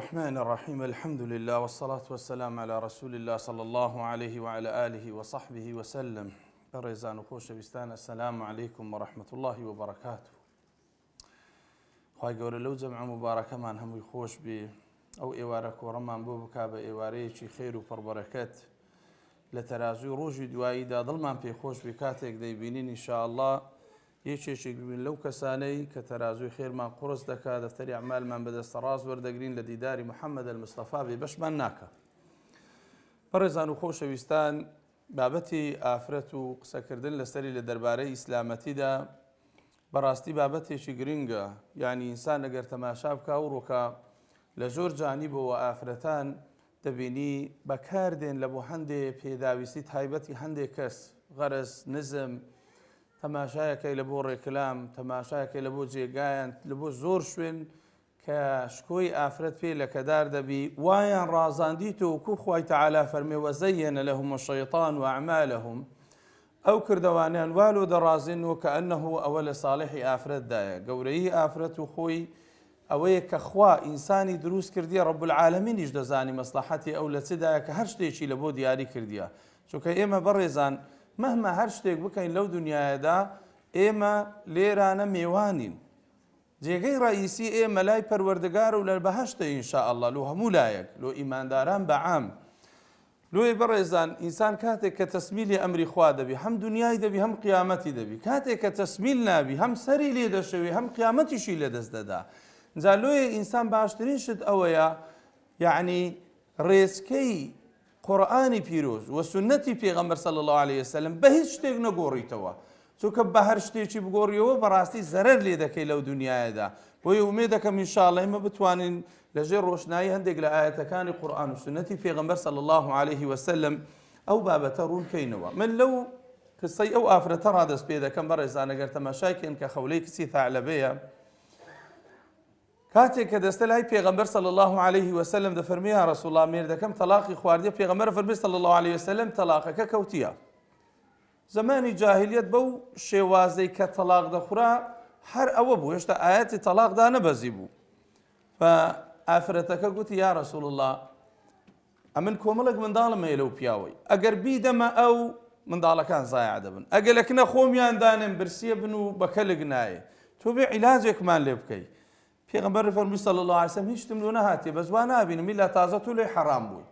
الرحمن الرحيم. الحمد لله والصلاة والسلام على رسول الله صلى الله عليه وعلى آله وصحبه وسلم. ريزان وخوش بستان السلام عليكم ورحمة الله وبركاته. خواهي قول لو جمع مباركة من هم يخوش بي أو إيوارك ورمان بوبكا بإيواريشي خير وبربركات لترازوی ڕۆژی دواییدا دڵمان پێ خۆش بێ کاتێک دەیبینین ئینشاءالله یەکێکێک ببین لەو کەسانەی کە تەرازوی خێرمان قورس دەکات دەفتەری ئەعمالمان بەدەستە ڕاست وەردەگرین لە دیداری محەممەد المستەفا بێ بەشمان ناکە. بەڕێزان و خۆشەویستان، بابەتی ئافرەت و قسەکردن لەسەری لە دەربارەی ئیسلامەتیدا بەڕاستی بابەتێکی گرنگە. یعنی ئینسان ئەگەر تەماشا بکا و ڕووکە لە زۆر جانیبەوە ئافرەتان دەبینی بەکاردێن لە بۆ هەندێک پێداویستی تایبەتی هەندێک کەس، غەرز، نزم، تەماشایەکەی لە بۆ ڕێکلام، تەماشایەکەی لە بۆ جێگایان، لە بۆ زۆر شوێن کە شکۆی ئافرەت پێ لە کەدار دەبی وایان ڕازاندیتەوە وەکوو خوای تەعالا فەرمێ وەزەیەنە لەهم الشەیطان وەعمالەهم، ئەو کردەوانیان والۆ دەڕازێنەوە کە ئەنەهو ئەوە لە ساڵحی ئافرەتدایە. گەورەی ئافرەت و خۆی ئەوەیە کە خوا ئینسانی دروست کردیە، ڕەب العالەمینیش دەزانی مەسلحەتی ئەو لە چدایە کە هەر شتێکی لە بۆ دیاری کردیە. چونکە ئێمە بەڕێزان مەهما هەر شتێک بکەین لەو دنیاەدا ئێمە لێرانە میێوانین. جێگەی ڕئیسی ئێمە لای پەروەردگار و لە بەهەشتە ئینشاءالله لۆ هەموو لایەک، لۆ ئیمانداران بەعام. لۆی بەڕێزان ئینسان کاتێک کە تەسمیلی ئەمری خوا دەبی، هەم دنیای دەبی هەم قیامەتی دەبی. کاتێک کە تەسمیل نابی، هەم سەری لێ دەشەوی هەم قیامەتیشی لەدەست دەدا. جا لۆیە ئینسان باشترین شت ئەوەیە، یعنی ڕێزکەی قورئانی پیرۆز و سنەتی پێغەمبەر صلی الله علیه وسلم بە هیچ شتێک نەگۆڕیتەوە. چونکە بە هەر شتێکی بگۆڕیەوە بەڕاستی زەرەر لێ دەکەی لەو دنیاەدا. بۆیە ومێد دەکەم ئینشاءالله ئێمە بتوانین لەژێر ڕۆشنایی هەندێک لە ئاەتەکانی قورئان و سنەتی پێغەمبەر صلی الله علیه وسلم ئەو بابەتە ڕوون بکەینەوە. من لەو قسەی ئەو ئافرەتە ڕادەست پێ دەکەم بەڕێزان، ئەگەر تەماشاکەین کە خەولەی کچی ثعلەبەیە کاتێک کە دەستە لای پێغەمبەر صلی الله علیه وسلم دەفەرمێ یا ڕەسوڵ الله مێردەکەم تەلاقی خواردیە، پێغەمبەر فەرمێ صلی الله علیه وسلم تەلاقەکە کەوتیە. زمانی جاهلیەت بەو شێوازەی کە تەلاق دەخورا هەر ئەوە بوو، هێشتا ئاەتی تەلاقدا نەبەزی بوو. ئافرەتەکە گوتی یا ڕەسوڵ الله ئەمن کۆمەڵێک منداڵم هەیە لەو پیاوەی، ئەگەر بیدەمە ئەو منداڵەکان زایع دەبن، ئەگەلەکنە خۆمیان دانێن برسیە بن و بەکەلک نایە، تۆ بێ عیلاجێکمان لێ بکەی. پێغەمبەر فەرمووی صلی الله علیه وسلم هیچ شتم لۆ نەهاتێ بە زوان نابینم ئیلا تازە تۆ لێی حەرام بووی.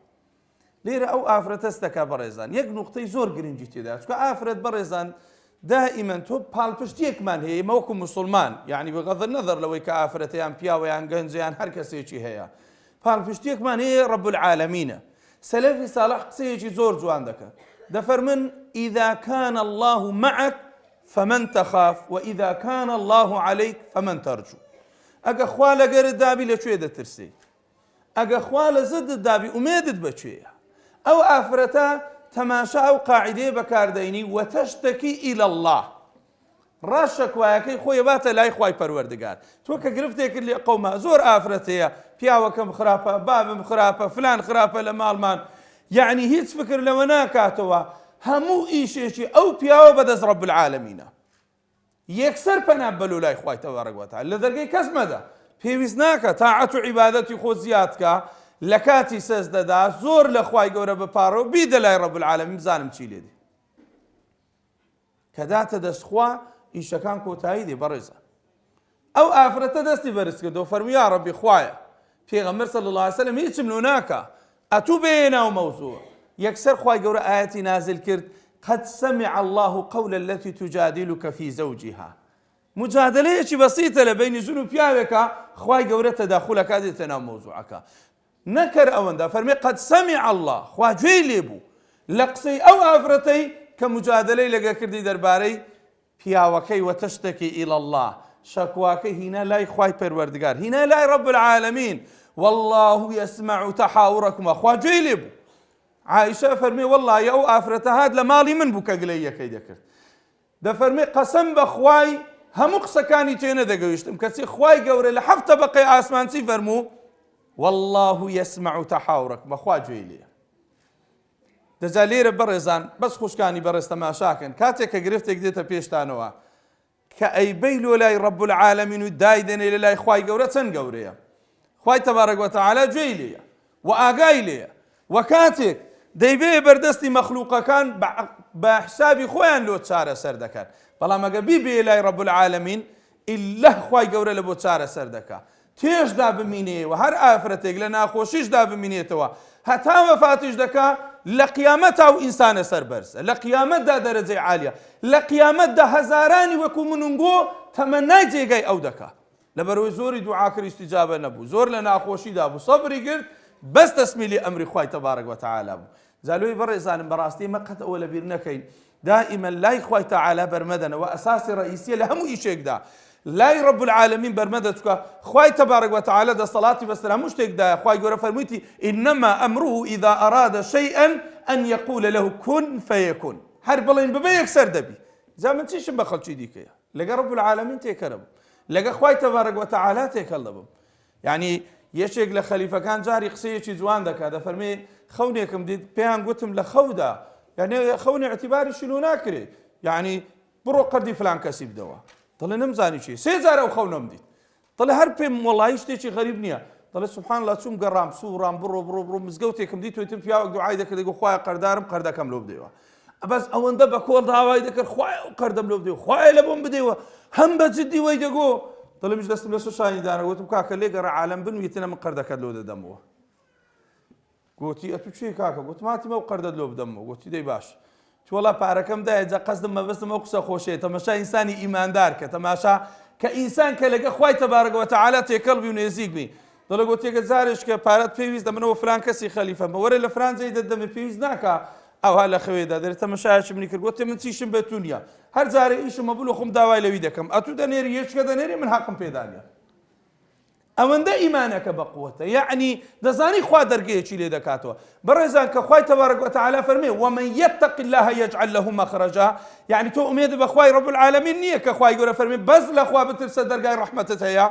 لێرە ئەو ئافرەتە ستەکە بەڕێزان یەک نوقتەی زۆر گرنگی تێدا، چونکە ئافرەت بەڕێزان دائیمەن تۆ پاڵپشتیەکمان هەیە، ئێمە وەکو موسڵمان، یعنی بەغەض النەظەر لەوەی کە ئافرەتەیان پیاوەیان گەنجیان هەر کەسێکی هەیە، پاڵپشتیەکمان هەیە ڕەب العالەمینە. سەلەفی ساڵح قسەیەکی زۆر جوان دەکەن، دەفەرمن ئیذا کان الله معك فمن تخاف وإذا كان الله عليك فمن ترجو. ئەگە خوا لەگەرت دابی لەکوێ دەترسی، ئەگە خوا لە زدت دابی ئومێدت بەکوێیە. ئەو ئافرەتە تەماشا ئەو قاعیدەیە بەکاردەینی وەتەشتەکی ئیلە الله، ڕاشەکوایەکەی خۆی باتە لای خوای پەروەردگار. تۆ کە گرفتێکرد لێ قەوما زۆر ئافرەت هەیە، پیاوەکەم خراپە، بابم خراپە، فلان خراپە لە ماڵمان، یعنی هیچ فکر لەوە ناکاتەوە هەموو ئیشێکی ئەو پیاوە بەدەست ڕەب العالەمینە. یەکسەر پەنا بەلو لای خوای تەبارەک و تەعالا، لە دەرگەی کەس مەدە، پێویست ناکە تاعەت و عیبادەتی خۆ زیادکە، لە کاتی سەجدەدا زۆر لە خوای گەورە بپارڕەوە، بیدە لای ڕەب العالەمین بزانم چی لێ دێ. کە داتە دەست خوا ئیشەکان کۆتایی دێ. بەڕێزان ئەو ئافرەتە دەستی بەرز کردەوە، فەرمووی یا ڕەبی خوایە پێغەمبەر صلی الله علیه وسلم هیچم لۆ ناکە، ئەتوو بێ ناو مەوزوع. یەکسەر خوای گەورە ئاەتی نازل کرد قد سمع الله قول التي تجادلك في زوجها. مجادلەیەکی بەسیتە لە بینی ژن و پیاوێکە، خوای گەورە تەداخولەکە دێتە ناو مەوزوعەکە. نەکەر ئەوەندە، فەرمێ قد سمع الله، خوا گوێی لێ بوو لە قسەی ئەو ئافرەتەی کە مجادلەی لەگە کردی دەربارەی پیاوەکەی وەتەشتەکی ئیلە الله، شەکواکەی هینە لای خوای پەروەردگار، هینە لای ڕەب العالەمین. والله يسمع تحاوركما، خوا گوێی لێ بوو. عائشە فەرمێ وەڵڵایە ئەو ئافرەتە هات لە ماڵی من بوو کە گلەی یەکەی دەکرد. دەفەرمێ قەسەم بە خوای هەموو قسەکانی تێ نەدەگەویشتم، کەچی خوای گەورە لە حەفتە بەقەی ئاسمان چی فەرموو؟ والله يسمع تحاوركما، بەخوا گوێی لێیە. دەجا لێرە بەڕێزان بەس خوشکانی بەڕێز تەماشاکەن، کاتێک کە گرفتێک دێتە پێشتانەوە کە ئەیبەی لۆ لای ڕەب العالەمین و دایدەنێ لە لای خوای گەورە چەند گەورەیە. خوای تبارك وتعالى گوێی لێیە و ئاگای لێیە و کاتێک دەیبێ بەردەستی مەخلووقەکان بە حسابی خۆیان لۆ چارەسەر دەکەن بەڵام ئەگە بیبێ لای رب العالمین ئیللا خوای گەورە لە بۆ چارەسەر دەکات تێشدا بمینێ و هەر ئافرەتێک لە ناخۆشیشدا بمینێتەوە هەتا وەفاتیش دەکا لە قیامەتا و ئینسانە سەربەرزە لە قیامەتدا دەرەجەی عالیە لە قیامەتدا هەزارانی وەکو منونگۆ تەمەنای جێگای ئەو دەکا لەبەرەوەی زۆری دوعاکردی استیجابە نەبوو زۆر لە ناخۆشیدا بوو سەبری کرد بەس تەسمیلی ئەمری خوای تەبارەک وتەعالە بوو زالۆی بەڕێزانم بەڕاستی مە قەت ئەوە لەبیر نەکەین دائما لای خوای تەعالە بەرمەدەنەوە ئەساسی ڕئیسیە لە هەموو ئیشێکدا لاي رب العالمين برمدتك خواي تبارك وتعالى دا صلاتي بسلام مش تكدا خواي جورا فرميتي إنما أمره إذا أراد شيئا أن يقول له كن فيكون هربلين ببي يكسر دبي زي ما تيش بخل شي ديك يا لقى رب العالمين تكرم لقى خواي تبارك وتعالى تكلم يعني يشيك لخليفة كان جاري قصية شي زوان دك هذا فرمي خونيكم دي بيان قلتم لخودا يعني خوني اعتباري شنو ناكري يعني برو قردي فلان كسب دوا طلع نمزاني شيء سيزار أو خو نمدي طلع هربهم والله يشتي غريب نيا طلع سبحان الله تسوم قرام سورام برو مزقوتي كم ديتو يتم فيها وقدو عايدة كده يقول خوايا قردارم قردا كم لو بديوا بس أو ندب كول ضاوي ذكر خوايا قردم لو بديوا خوايا لبون بديوا هم بتزدي ويدقو طلع مش دست ملسو شاين دانا قلت كاكا ليه قرا عالم بنو يتنا من قردا كدلو دموه قلت أتو شيء كاكا قلت ما تي مو قردا لو بدموه قلت دي باش والله باركم ده إذا قصد ما بس ما قصة خوشة تماشى إنساني إيمان دار كتماشى كإنسان كلقى خواي تبارك وتعالى تقلبي ونزيق بي طلع قلت يا زارش كبارات بيويز ده منو فلان كسي خليفة ما ورا الفران زي ده دم بيويز ناكا أو هلا خوي ده ده تماشى إيش بنيكر قلت من تيشم بتونيا هر زاري إيش ما بقوله خم دواي لوي دكم أتو ده نيري إيش كده نيري من حقم بيدانيا أمن ده إيمانك بقوته يعني دزاني خوا درجة شيء لدكاتوا برزان كخواي تبارك وتعالى فرمي ومن يتق الله يجعل له مخرجا يعني تو أميد بخواي رب العالمين نية كخواي يقول فرمي بس لخوا بترسل درجة رحمته هي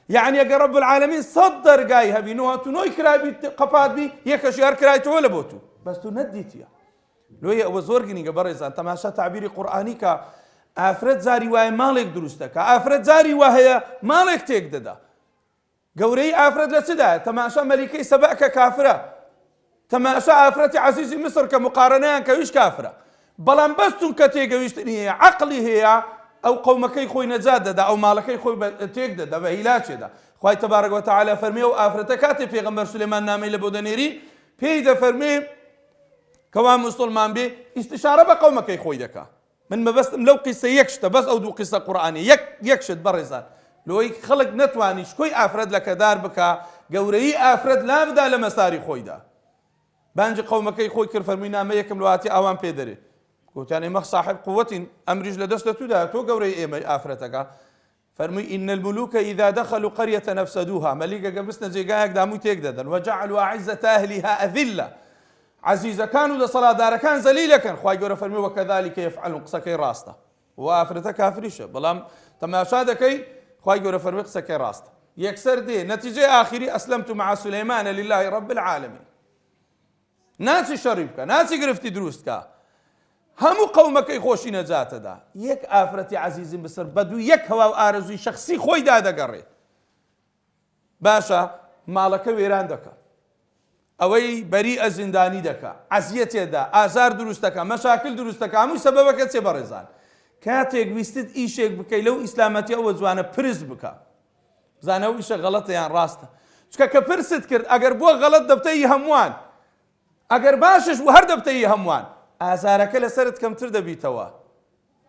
يعني يا رب العالمين صدر جايها بينوها تنوي كراي قفاد بي يكشيار كراي تولى بوتو بس تنديتيا لو هي وزورجني برزان تماشى تعبير قرآني كأفرد زاري وهي مالك دروستك أفرد زاري وهي مالك تقددا قوري أفرد لسدا تماشى ملكي سبأك كافرة تماشى أفرتي عزيزي مصر كمقارنة كويش كافرة بلان بستون كتيجويشتني هي عقلي هي أو قومكي خوي نزاد أو مالكي خوي تيجد ده بهيلاش ده خوي تبارك وتعالى فرمي وأفرت كاتب في غمر سليمان نامي لبودنيري بيد فرمي كوام مسلمان بي استشارة بقومكي خوي دكا من ما بس لو قصة يكشت بس أو دو قصة قرآنية يكشت برزان لو خلق نتواني شكوي أفرد لك دار بك قوري أفرد لا بدا لمساري خوي ده بانجي قومكي خوي كر فرمينا ما يكم لواتي أوان بيدري قلت يعني مخ صاحب قوة أمرج لدستو ده تو قوري إيه أفرتك فرمي إن الملوك إذا دخلوا قرية نفسدوها مليكا قبسنا زي قايق دامو تيقددا وجعلوا أعزة أهلها أذلة عزيزة كانوا ده صلاة دار كان زليلة كان خواي قوري فرمي وكذلك يفعلون قصكي راسته وأفرتك كافريشة بلام تماشادكي خواي قوري فرمي قصكي راسته يكسر دي نتيجة آخري أسلمت مع سليمان لله رب العالمين ناسي شريبك ناسي قرفتي دروستك همو قومك يخوشي نجاته دا يك آفرتي عزيزي بسر بدو يك هوا آرزوي شخصي خوي دا قريت باشا مالك ويران دكا اوي بريء زنداني دكا عزيتي دا آزار دروستك مشاكل دروستك همو سببك تسي برزان كاتيك بيستد ايشيك بكي لو اسلامتي او زوانا برز بكا زانو ايشا غلط يعني راسته شكا كبرست كرد اگر بو غلط دبتي هموان اگر باشش وهر دبتي هموان ئازارەکە لەسەرت کەمتر دەبیتەوە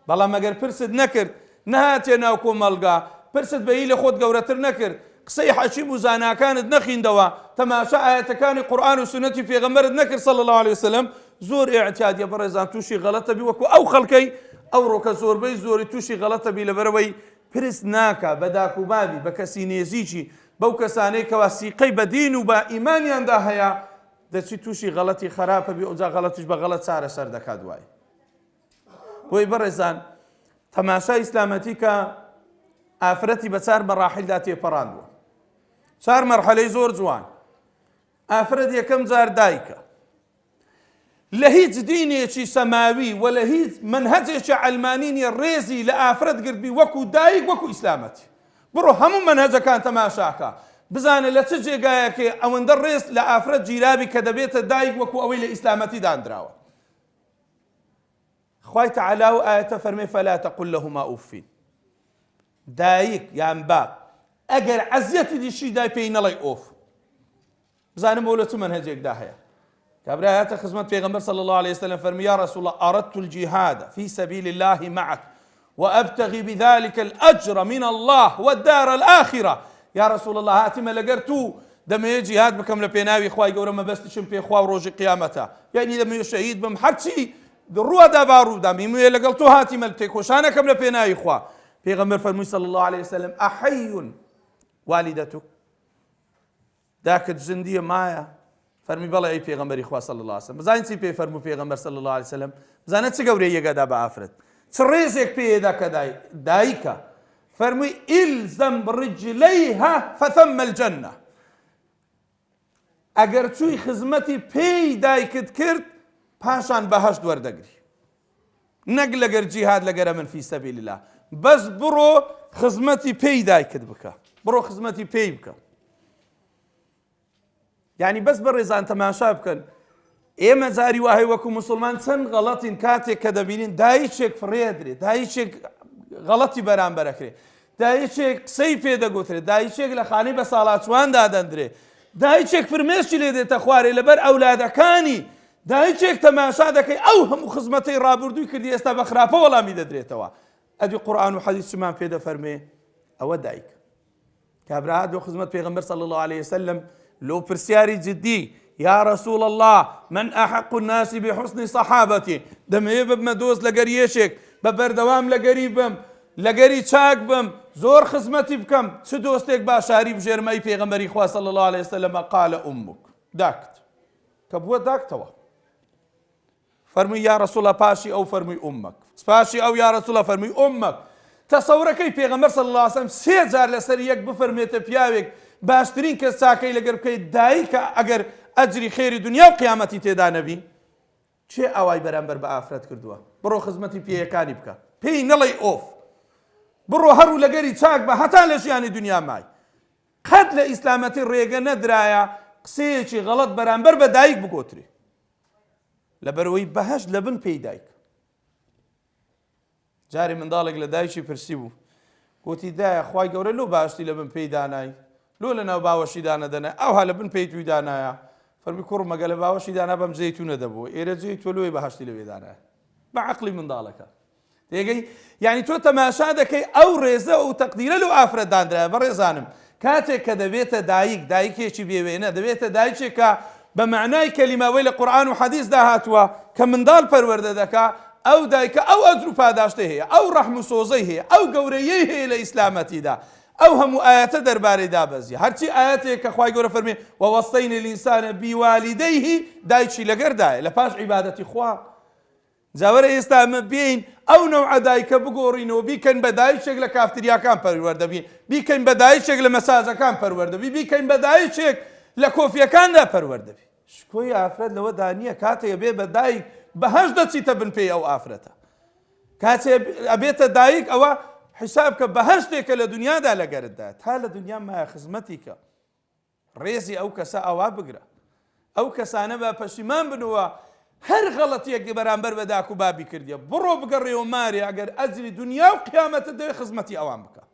بەڵام ئەگەر پرست نەکرد نەهاتێ ناو کۆمەڵگا پرست بەهی لە خۆت گەورەتر نەکرد قسەی حەکیم و زاناکانت نەخیندەوە تەماشا ئاەتەکانی قورئان و سونەتی پێغەمبەرت نەکرد صلی الله عليه وسلم زۆر ئیعتیادیە بەڕێزان تووشی غەڵەتە بی وەکو ئەو خەڵکەی ئەوڕۆکە زۆربەی زۆری تووشی غەڵەتە بی لەبەرەوەی پرست ناکە بە داک و بابی بە کەسی نێزیکی بەو کەسانەی کەوا سیقەی بە دین و بە ئیمانیاندا هەیە دەچی تووشی غەڵەتی خراپە بی ئەوجا غەڵەتیش بە غەڵەت چارەسەر دەکات دوای بۆی بەڕێزان تەماشای ئیسلامەتی کە ئافرەتی بە چار مەراحیلدا تێپەڕاندووە چار مەرحەلەی زۆر جوان ئافرەت یەکەم جار دایکە لە هیچ دینێکی سەماوی و لە هیچ منهەجێکی عەلمانی نییە ڕێزی لە ئافرەت گرتبی وەکو دایک وەکو ئیسلامەتی بڕۆ هەموو منهەجەکان تەماشاکە بزانە لە چ جێگایەکێ ئەوەندە ڕێز لە ئافرەت گیرابی کە دەبێتە دایک وەکو ئەوەی لە ئیسلامەتی دانراوە. خوای تەعالا و ئاەتە فەرمێ فەلا تەقول لەهما ئوف. دایک یان با ئەگەر عەزیەتی دیشی دای پێی نەڵێ ئۆف. بزانم بۆ لە چ مەنهەجێکدا هەیە. کابرا هاتە خزمەت پێغەمبەر صلی الله عليه وسلم فەرمی یا رسول الله أردت الجهاد في سبيل الله معك وأبتغي بذلك الأجر من الله والدار الآخرة. يا رسول الله هاتمە لەگەر تو دەمەوێت جیهاد بکەم لە پێناوی خوای گەورە مەبەستیشم پێ خوا و ڕۆژی قیامەتە، یعنی دەمەوێت شەهید بم هەرچی ڕووەدا باڕوودا میموێ لەگەڵ تۆ هاتیمە تێکۆشانەکەم لە پێناوی خوا. پێغەمبەر فەرمووی صلی الله عليه وسلم ئەحەیٌ والدەتک، داکت زندیە مایە؟ فەرمی بەڵێ ئەی پێغەمبەری خوا صلی الله عليه وسلم. بزانین چی پێی فەرموو پێغەمبەر صلی الله عليه وسلم؟ بزانە چ گەورەی یەکەدا بە ئافرەت، چ ڕێزێک پێیەدا کە دایکە. فەرمووی ئیلزەم بڕجلەیها فەثەمە الجەنە. ئەگەر چووی خزمەتی پێی دایکت کرد پاشان بەهەشت وەردەگری، نەک لەگەر جیهاد لەگەرە من فی سەبیل الله، بەس بڕۆ خزمەتی پێی دایکت بکە، بڕۆ خزمەتی پێی بکە. یعنی بەس بەڕێزان تەماشا بکەن ئێمە جاری وهەیە وەکو موسڵمان چەند غەڵەتین کاتێک کە دەبینین دایچێک فڕێدرێت، دایچێک غەڵەتی بەرامبەرەکرێ، دایچێک قسەی پێدەگوترێت، دایچێک لە خانەی بە ساڵاتچوان دادەندرێ، دایچێک فرمێشی لێ دێتە خوارێ لەبەر ئەولادەکانی، دایچێک تەماشا دەکەی ئەو هەموو خزمەتەی ڕابردووی کردی ئێستا بە خراپە وەڵامی دەدرێتەوە. ئەدی قورئان و حەدیث چمان پێ دەفەرمێ؟ ئەوە دایک. کابرا هات بۆ خزمەت پێغەمبەر صلی الله عليه وسلم لو پرسیاری جدی یا رسول الله من أحق الناس بحسن صحابتي، دەمەوێت ببمە دۆست لەگەر یەشێک، بە بەردەوام لەگەری بم، لەگەری چاک بم، زۆر خزمەتی بکەم، چ دۆستێک باشاری بژێرمەی پێغەمبەری خوا صلی الله عليه وسلم؟ قال أمك، داکت کە بووە داکتەوە. فەرمووی یا رسول الله پاشی ئەو فەرمووی ئومەک، پاشی ئەو یا رسول الله فەرمووی ئومەک. تەسەورەکەی پێغەمبەر صلی الله عليه وسلم سێ جار لەسەر یەک بفەرمێتە پیاوێک باشترین کەس چاکەی لەگەر بکەیت دایکە ئەگەر ئەجری خێری دنیا و قیامەتی تێدا نەبی. چێ ئاوای بەرامبەر بە ئافرەت کردووە؟ بڕۆ خزمەتی پێیەکانی بکە، پێی نەڵێی ئۆف، بڕۆ هەرو لەگەری چاک بە هەتا لە ژیانی دنیا مای. قەت لە ئیسلامەتی ڕێگە نەدرایە قسەیەکی غەڵەت بەرامبەر بە دایک بگۆترێ، لەبەرەوەی بەهەشت لە بن پێی دایک. جارێ منداڵێک لە دایکی پرسی بوو، گوتی دایە خوای گەورە لۆ باشتی لە بن پێی دانای، لۆ لە ناو باوەشی دانەدەنە ئەوها لە بن پێی توی دانایە. فەرمی کوڕ مەگە لە باوەشی دانا بەم جێی تو نەدەبوو، ئێرە جێی تۆ لۆی بەهەشتی لەوێ دانایە. بە عەقڵی منداڵەکە تێگەی، یعنی تۆ تەماشا دەکەی ئەو ڕێزە و تەقدیرە لەو ئافرەت دانرایە. بەڕێزانم کاتێک کە دەبێتە دایک، دایکێکی بێوێنە، دەبێتە دایکێک کە بە معنای کەلیمەوەی لە قورئان و حەدیثدا هاتووە کە منداڵ پەروەردە دەکا، ئەو دایکە ئەو ئەجر و پاداشتەی هەیە، ئەو ڕەحم و سۆزەی هەیە، ئەو گەورەیەی هەیە لە ئیسلامەتیدا، ئەو هەموو ئاەتە دەربارەی دابەزیە. هەرچی ئاەتێک کە خوای گەورە فەرمێ وەوەصەینە الئینسانە بیوالیدەیه، دایکی لەگەردایە لە پاش عیبادەتی خوا. جاوەرە ئێستا ئەمە بێین ئەو نەوعە دایکە بگۆڕینەوە، بیکەن بە دایچێک لە کافتریاکان پەروەردەبین، بیکەین بە دایچێک لە مەساجەکان پەروەردەبی، بیکەین بە دایچێک لە کۆفیەکاندا پەروەردەبی. شکۆی ئافرەت لەوە دانیە کاتێک بێ بە دایک بەهەشت دەچیتە بن پێی ئەو ئافرەتە. کاتێک ئەبێتە دایک ئەوە حساب کە بەهەشتێکە لە دنیادا لەگەرتدا، تا لە دنیا مایە خزمەتی کە ڕێزی ئەو کەسە ئەوا بگرە، ئەو کەسانە بە پەشیمان بنەوە هەر غەڵەتیەک بەرامبەر بە داک و بابی کردیە، بڕۆ بگەڕێەوە مارێ ئەگەر ئەجری دنیا و قیامەتە دەوێت خزمەتی ئەوان بکە.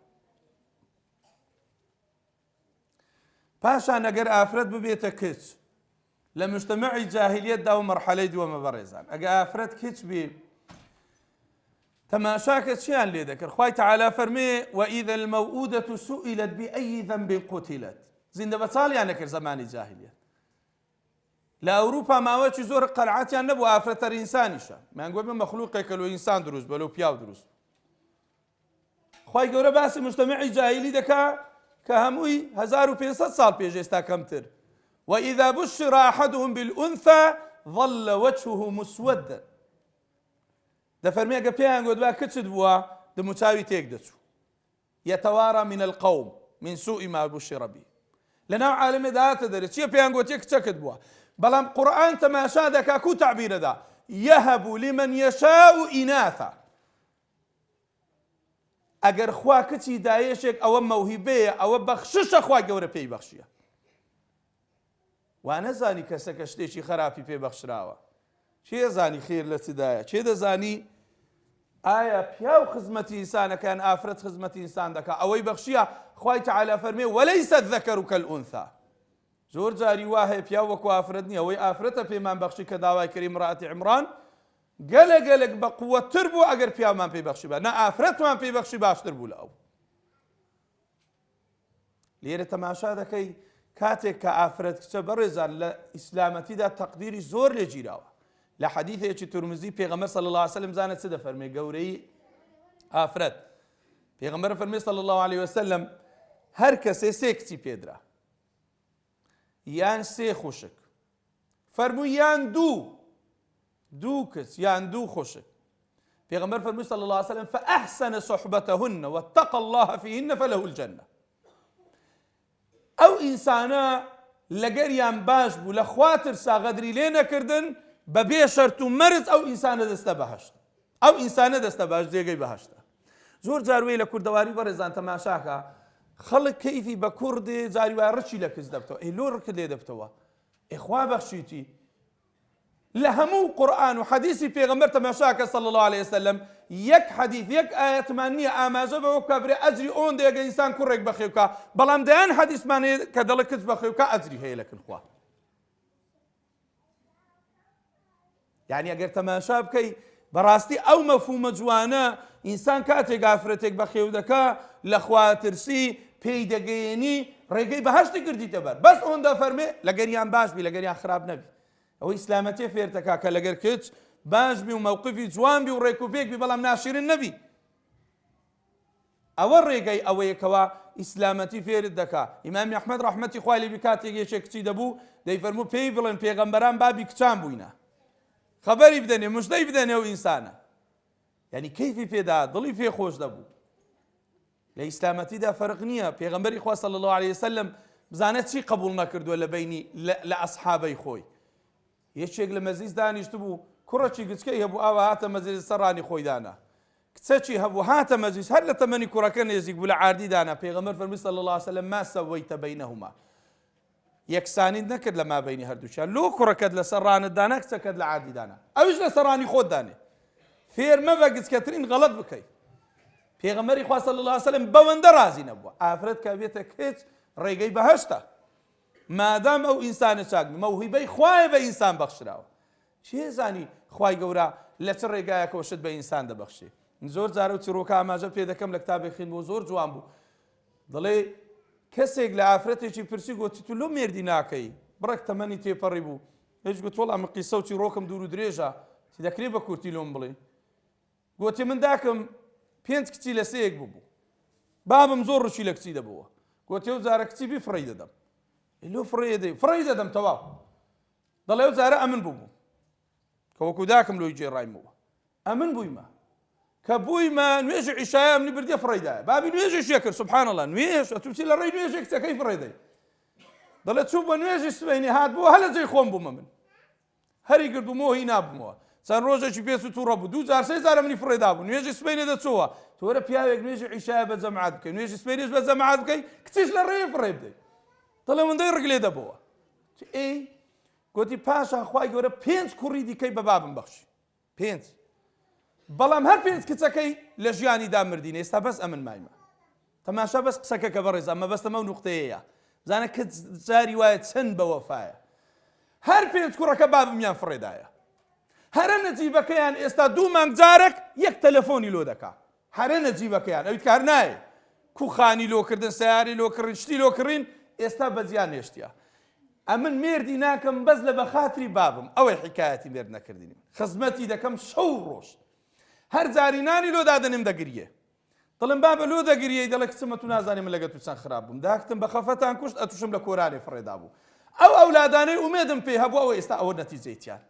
پاشان ئەگەر ئافرەت ببێتە کچ لە مجتەمەعی جاهیلیەتدا و مەرحەلەی دووەمە بەڕێزان، ئەگە ئافرەت کچ بێ تەماشاکە چیان لێ دەکرد؟ خوای تەعالا فەرمێ وئیذا المەوئودەة سئیلەت بئەی ذەنب قوتیلەت. زیندە بەچاڵیان نەکرد زەمانی جاهیلیەت. لە ئەوروپا ماوەیەکی زۆر قەنعەتیان نەبوو ئافرەتەر ئینسانیشە، مانگوێ بە مەخلووقێکە لەو ئینسان دروست بە لەو پیاو دروست. خوای گەورە باسی مجتەمەعی جاهیلی دەکا کە هەمووی 1500 ساڵ پێش ئێستا کەمتر. وإذا بشر أحدهم بالأنثى ظل وجهه مسودا. دەفەرمێ ئەگە پێیان گوتبا کچت بووە دموچاوی تێک دەچوو. يتوارى من القوم من سوء ما بشر به. لەناو عالمێدا هاتە دەرێت چییە پێیان گوتیە کچەکت بووە، بەڵام قورئان تەماشا دەکا کو تعبیرەدا يهب لمن يشاء إناثا. ئەگەر خوا کچی دایەشێک ئەوە مەوهیبەیە ئەوە بەخششە خوا گەورە پێی بەخشیە وا نەزانی کەسەکە شتێکی خراپی پێ بەخشراوە چێ زانی خێر لە چدایە چێ دەزانی ئایا پیا و خزمەتی ئینسانەکان ئافرەت خزمەتی ئینسان دەکا ئەوەی بەخشیە خوای تەعالا فەرمێ وەلەیسە الذەکەر کەلئونثا زۆر جاری وا هەیە پیا وەکو ئافرەت نییە ئەوەی ئافرەتە پێمان بەخشی کە داوای کردی امرأەتی عیمران گەلێک بە قووەتر بوو ئەگەر پیامان پێی بەخشی بە نە ئافرەتمان پێی بەخشی باشتر بوو لە ئەو لێرە تەماشا دەکەی کاتێک کە ئافرەت کچە بەڕێزان لە ئیسلامەتیدا تەقدیری زۆر لێ گیراوە لە حەدیثێکی تورمزی پێغەمبەر صلی الله علیه وسلم زانە چ دەفەرمێ گەورەی ئافرەت پێغەمبەر فەرمێ صلی الله علیه وسلم هەر کەسێ سێ کچی پێدرا یان سێ خوشک فەرمووی یان دوو کچ یان دوو خوشک پێغەمبەر فەرمووی صلی الله علیه وسلم فأحسن صحبتهن واتقى الله فيهن فله الجنة ئەو ئینسانە لەگەریان باش بوو لە خوا ترسا غەدری لێ نەکردن بەبێ شەرت و مەرج ئەو ئینسانە دەستە بەهەشت ئەو ئینسانە دەستە باش جێگەی بەهەشتە زۆر جاروەی لە کوردەواری بەڕێزان تەماشاکە خەڵک کەیفی بە کوردێ جاری وای ڕچی لە کەس دەبتەوە ئەی لۆ ڕکت لێ دەبتەوە ئێخوا بەخشیتی لە هەموو قورئان و حەدیثی پێغەمبەر تەماشاکە صلی الله علیه وسلم یەک حەدیث یەک ئاەتمان نییە ئاماژە بەوە بکە برێ ئەجری ئەوەندە ئەگە ئینسان کوڕێک بەخێو بکە بەڵام دەیان حەدیثمان هەیە کە دەڵێ کچ بەخێو بکە ئەجری هەیە لەکن خوا یعنی ئەگەر تەماشا بکەی بەڕاستی ئەو مەفهومە جوانە ئینسان کاتێک ئافرەتێک بەخێو دەکا لە خواترسی پێی دەگەیەنی ڕێگەی بەهەشتی کردیتە بەر بەس ئەوەندە فەرمێ لەگەریان باش بی لەگەریان خراپ نەبی ئەوەی ئیسلامەتیە فێر دەکا کە لەگەر کچ باش بی و مووقفی جوان بی و ڕێک و پێک بی بەڵام ناشرین نەبی ئەوە ڕێگەی ئەوەیەکەوە ئیسلامەتی فێرت دەکا ئیمامی ئەحمەد ڕەحمەتی خوای لێ بی کاتێک یەکێک کچی دەبوو دەیفەرموو پێی بڵێن پێغەمبەران بابی کچان بووینە خەبەری بدەنێ مژدەی بدەنێ ئەو ئینسانە یعنی کەیفی پێدا دڵی پێ خۆش دەبوو لە ئیسلامەتیدا فەرق نییە پێغەمبەری خوا صلی الله علیه وسلم بزانە چی قبول نەکردووە لە بینی لە ئەسحابەی خۆی یەکێک لە مەزیز دانیشت بوو کوڕەکی گچکەی هەبوو ئاوا هاتە مەزیز سەرانی خۆی دانا کچەکی هەبوو هاتە مەزیز هەر لە تەمەنی کوڕەکە نێزیک بوو لە عاردی دانا پێغەمبەر فەرمووی صلی الله علیه وسلم ما سەوەیتە بەینەهما یەکسانیت نەکرد لە مابەینی هەردووچیان لۆ کوڕەکەت لە سەرڕانت دانا کچەکەت لە عاردی دانا ئەویش لە سەرڕانی خۆت دانێ فێر مەبە گچکەترین غەڵەت بکەیت پێغەمبەری خوا صلی الله علیه وسلم بەوەندە رازی نەبووە ئافرەت کە بێتە کچ ڕێگەی بەهەشتە مادام ئەو ئینسانە چاک مەوهیبەی خوایە بە ئینسان بەخشراوە چێ زانی خوای گەورە لە چ ڕێگایەکەوە شت بە ئینسان دەبەخشێ زۆر جارە و چیرۆکە ئاماژە پێ دەکەم لە کتابێک خوێندبوو زۆر جوان بوو دەڵێ کەسێک لە ئافرەتێکی پرسی گوتی تو لۆ مێردی ناکەی بڕێک تەمەنی تێپەڕی بوو هیچ گوت وەڵام من قیسە و چیرۆکم دوور و درێژە تی دەکرێ بە کورتی لۆم بڵێ گوتی من داکەم 5 کچی لە سەیەک بوو بابم زۆر ڕوچی لە کچی دەبووە گوتی ئەو جارە کچی بی فڕی دەدەم لۆ فڕی دەدەم تەواو دەڵێ ئەو جارە ئەمن بوو کە وەکو داکەم لۆی جێڕایمەوە ئەمن بوویمە کە بوویمە نوێژی عیشایە منی بردیە فڕیدایە بابی نوێژیش کرد سوبحان الله نوێژ ئەتوچی لە ڕێی نوێژێک کچەکەی فڕێدەی دەڵێ چوو بە نوێژی سبەینی هات بووە هەر لە جێی خۆم بوومە من هەری کردومەوە هی نابوومەوە چەند ڕۆژێکی پێچ و تووڕە بوو 2 جار 3 جارە منی فڕێدا بوو نوێژی سبەینێ دەچۆوە تۆرە پیاوێک نوێژی عیشایە بە جەماعەت بکەی نوێژی سبەینیش بە جەماعەت بکەی کچیش لە ڕێی فڕێ بدەی دەڵێ وەندەی ڕگ لێ دەبەوە ئێ گوتی پاشا خوای گەورە 5 کوڕی دیکەی بە بابم بەخشی 5 بەڵام هەر 5 کچەکەی لە ژیانیدا مردینە ئێستا بەس ئەمن مایمە تەماشا بەس قسەکە کە بەڕێز ئەمە بەستەمە و نوقتەیەیە زانە کە جاری وایە چەند بە وەفایە هەر 5 کوڕەکە بابمیان فڕێدایە هەرە نەجیبەکەیان ئێستا 2 مانگ جارێک یەک تەلەفۆنی لۆ دەکا هەرە نەجیبەکەیان ئەویت کار نایە کوخانی لۆکردن سیاری لۆکردن شتی لۆکڕین ئێستا بەجیان نێشتیە ئەمن مێردی ناکەم بەس لە بەخاتری بابم ئەوەی حکایەتی مێرد نەکردنیم خزمەتی دەکەم شەو ڕۆژ هەر جاری نانی لۆ دادەنم دەگریێ دڵم بابە لۆ دەگریەی دەڵێ کچمە تو نازانێ من لەگە تو چەند خراپ بووم داکتم بە خەفەتان کوشت ئەتوشم لە کۆرانێ فڕێدا بوو ئەو ئەولادانەی ئومێدم پێ هەبوو ئەوە ئێستا ئەوە نەتیجەیتیان